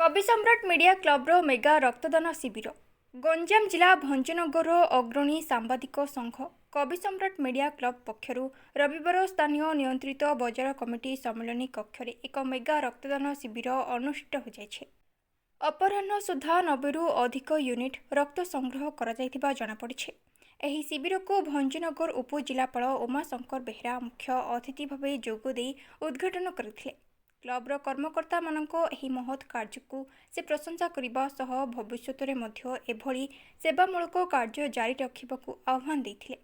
कवि सम्राट media क्लब्र mega रक्तदान शिविर गंजाम जिला भंजनगर अग्रणी सांबादिक संघ कवि सम्राट मीडिया क्लब पक्षर रविवार स्थानीय नियंत्रित बजार कमिटी सम्मेलन कक्ष एक मेगा रक्तदान शिविर अनुष्ठित हो जाए। अपराह्न सुधा 90 अधिक यूनिट रक्त संग्रह करा जनापड़ी। ଏହି ଶିବିରକୁ ଭଞ୍ଜନଗର ଉପଜିଲ୍ଲାପାଳ ଉମାଶଙ୍କର ବେହେରା ମୁଖ୍ୟ ଅତିଥି ଭାବେ ଯୋଗଦେଇ ଉଦ୍ଘାଟନ କରିଥିଲେ। କ୍ଲବର କର୍ମକର୍ତ୍ତାମାନଙ୍କ ଏହି ମହତ୍ କାର୍ଯ୍ୟକୁ ସେ ପ୍ରଶଂସା କରିବା ସହ ଭବିଷ୍ୟତରେ ମଧ୍ୟ ଏଭଳି ସେବାମୂଳକ କାର୍ଯ୍ୟ ଜାରି ରଖିବାକୁ ଆହ୍ୱାନ ଦେଇଥିଲେ।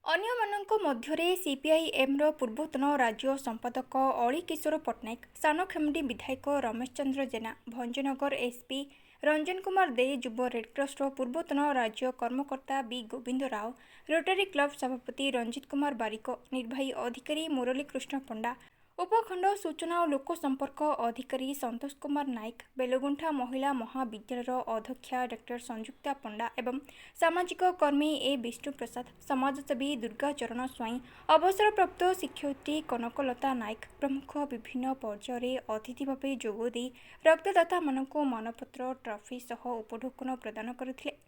ଅନ୍ୟମାନଙ୍କ ମଧ୍ୟରେ ସିପିଆଇଏମ୍ର ପୂର୍ବତନ ରାଜ୍ୟ ସମ୍ପାଦକ ଅଳିକିଶୋର ପଟ୍ଟନାୟକ, ସାନଖେମୁଣ୍ଡି ବିଧାୟକ ରମେଶ ଚନ୍ଦ୍ର ଜେନା, ଭଞ୍ଜନଗର ଏସ୍ପି रंजन कुमार दे, युव रेडक्रसर पूर्वतन राज्य कर्मकर्ता B Gobinda Rao, rotary club सभापति रंजित कुमार बारिक, निर्वाही अधिकारी मुरली कृष्ण पंडा, उपखंड सूचना और लोक संपर्क अधिकारी संतोष कुमार नायक, बेलगुंठा महिला महाविद्यालय अध्यक्षा डॉ संयुक्ता पंडा एवं सामाजिक कर्मी ए विष्णु प्रसाद, समाजसेवी दुर्गा चरण स्वाई, अवसरप्राप्त शिक्षयित्री कनकलता नायक प्रमुख विभिन्न पर्यायर अतिथि भाव जोगदे रक्तदाता मानक मानपत्र ट्रॉफी सह उपढौकन प्रदान करथिले।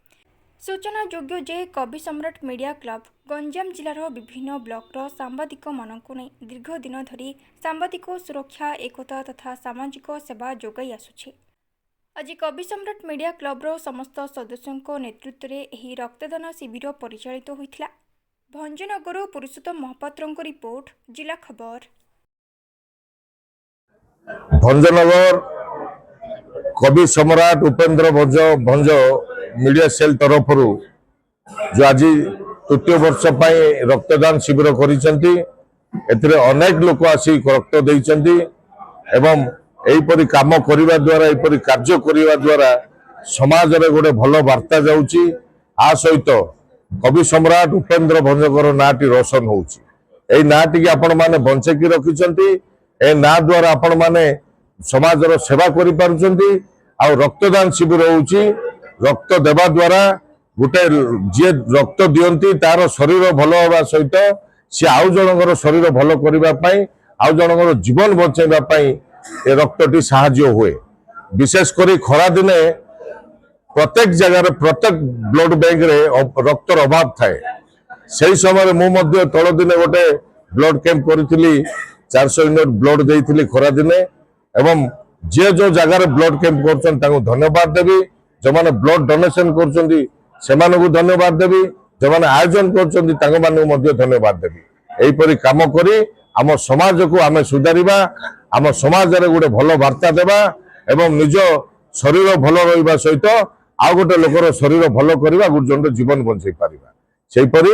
सूचनायोग्य जे कवि सम्राट मीडिया क्लब गंजाम जिलार विभिन्न ब्लॉकर सांबादिक मानक नहीं दीर्घ दिन धरी सांबादिक सुरक्षा एकता तथा सामाजिक सेवा जोगाई आसुछि। आज कवि सम्राट मीडिया क्लब्र समस्त सदस्यों नेतृत्व में यह रक्तदान शिविर परिचालित होइथिला। भंजनगर पुरुषोत्तम महापात्र रिपोर्ट, जिला खबर। भंजनगर कवि सम्राट उपेन्द्र भंज मीडिया सेल तरफ जो आज तृतीय वर्ष रक्तदान शिविर करिसेंती अनेक लोक आसी रक्त देइसेंती एवं एपरी काम करिवा द्वारा एपरी कार्य करिवा द्वारा समाज रे गोटे भल वार्ता जाउची। आ सहित कवि सम्राट उपेन्द्र भंजकर नाटी रोशन होउची। एई नाटी की आपण माने बंचेकी रखिसेंती। ए ना द्वारा आपण माने समाज रो सेवा करि पारुचंती। आ रक्तदान शिविर होउची। रक्त देवा द्वारा गोटे जी रक्त दियंती तार शरीर भल होगा सहित सी आउ जनकर शरीर भल करने आउ जनकर जीवन बचाइबा ए रक्तटी साहाय्य हुए। विशेषकर खरा दिने प्रत्येक जगह प्रत्येक ब्लड बैंक रे रक्तर अभाव थाए। से समय मु तल दिने गोटे ब्लड कैंप करी 400 यूनिट ब्लड देइथिली खरा दिने एवं जे जो जगार ब्लड कैंप कर धन्यवाद देवी। जो माने ब्लड डोनेशन कर धन्यवाद देवी। जो माने आयोजन कर धन्यवाद देवी। एहीपरि काम करी आम समाज को आम सुधारिबा, आम समाज रे गोटे भल वार्ता देबा एवं निज शरीर भल रहिबा सहित आउ गोटे लोकर शरीर भल करबा गुजन जीवन बंचाई पारिबा। सेहीपरि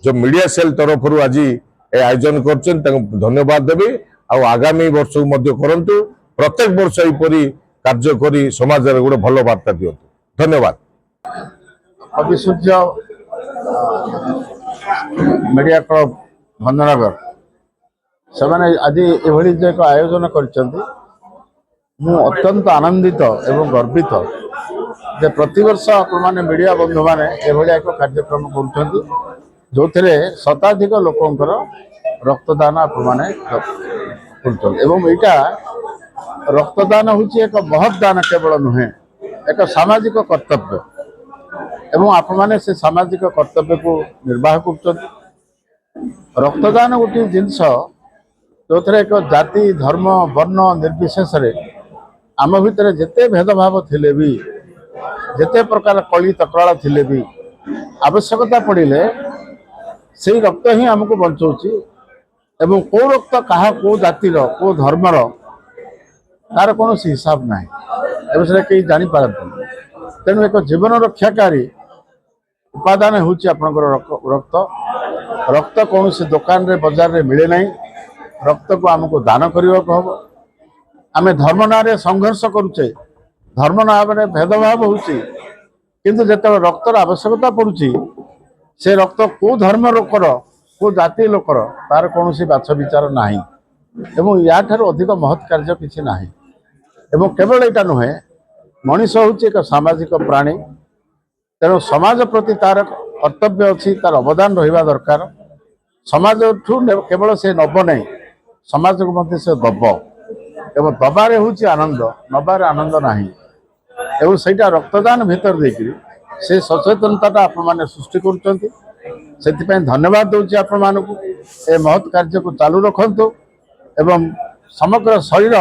जो मीडिया सेल तरफ आज ए आयोजन करछन धन्यवाद देवी। आ आगामी वर्ष मध्य करंतु प्रत्येक वर्ष एहीपरि कार्य करी समाज रे गोटे भल वार्ता दियंतु। धन्यवाद। कवि सूर्य मीडिया क्लब भंजनगर से आज एभली जो एक आयोजन करछंती मु अत्यंत आनंदित एवं गर्वित जे प्रतिवर्ष आपने मीडिया बंधु मैंने एभली एक कार्यक्रम करुछंती जो शताधिक लोकंकर रक्तदान आपने करुछंती एवं एटा रक्तदान होची एक महत् दान केवल नुहे एक सामाजिक कर्तव्य एवं आपण माने से सामाजिक कर्तव्य को निर्वाह कर। रक्तदान गोटे जिनस जो एक जाति धर्म वर्ण निर्विशेष आम भितर जेते भेदभाव थिले भी जेते प्रकार कली तकराल थिले भी आवश्यकता पड़िले से रक्त ही आमको बचाऊँगी एवं कौ रक्त कहा कौ जातिर कौ धर्मर तार कौन हिसाब ना ए कहीं जापारती। तेणु एक जीवन रक्षाकारी उपादान होची आपनकर रक्त। रक्त कौन से दुकान रे बाजार रे मिले नहीं। रक्त को आमको दान करने को हम आम धर्म ना संघर्ष करुचे धर्म ना भेदभाव होची किंतु जेते रक्तर आवश्यकता पड़ुची से रक्त को धर्म लोकर को जाति लोकर तार कौन बाछ विचार नाही एवं या ठार अधिक महत् कार्य किसी नाही। एवं केवल यहाँ नुहे मनीष हूँ एक सामाजिक प्राणी। तेणु समाज प्रति तार कर्तव्य अच्छी तार अवदान रहा दरकार। समाज ठू केवल से नब नहीं समाज को मध्य से दब ଏବଂ ଦବାରେ ହେଉଛି ଆନନ୍ଦ, ନବାରେ ଆନନ୍ଦ ନାହିଁ। ଏବଂ ସେଇଟା ରକ୍ତଦାନ ଭିତରେ ଦେଇକରି ସେ ସଚେତନତାଟା ଆପଣମାନେ ସୃଷ୍ଟି କରୁଛନ୍ତି। ସେଥିପାଇଁ ଧନ୍ୟବାଦ ଦେଉଛି ଆପଣମାନଙ୍କୁ। ଏ ମହତ୍ କାର୍ଯ୍ୟକୁ ଚାଲୁ ରଖନ୍ତୁ ଏବଂ ସମଗ୍ର ଶରୀର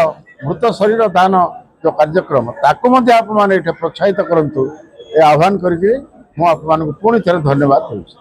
ମୃତ ଶରୀର ଦାନ ଯେଉଁ କାର୍ଯ୍ୟକ୍ରମ ତାକୁ ମଧ୍ୟ ଆପଣମାନେ ଏଠି ପ୍ରୋତ୍ସାହିତ କରନ୍ତୁ। ଏ ଆହ୍ୱାନ କରିକି ମୁଁ ଆପଣମାନଙ୍କୁ ପୁଣି ଥରେ ଧନ୍ୟବାଦ ଦେଉଛି।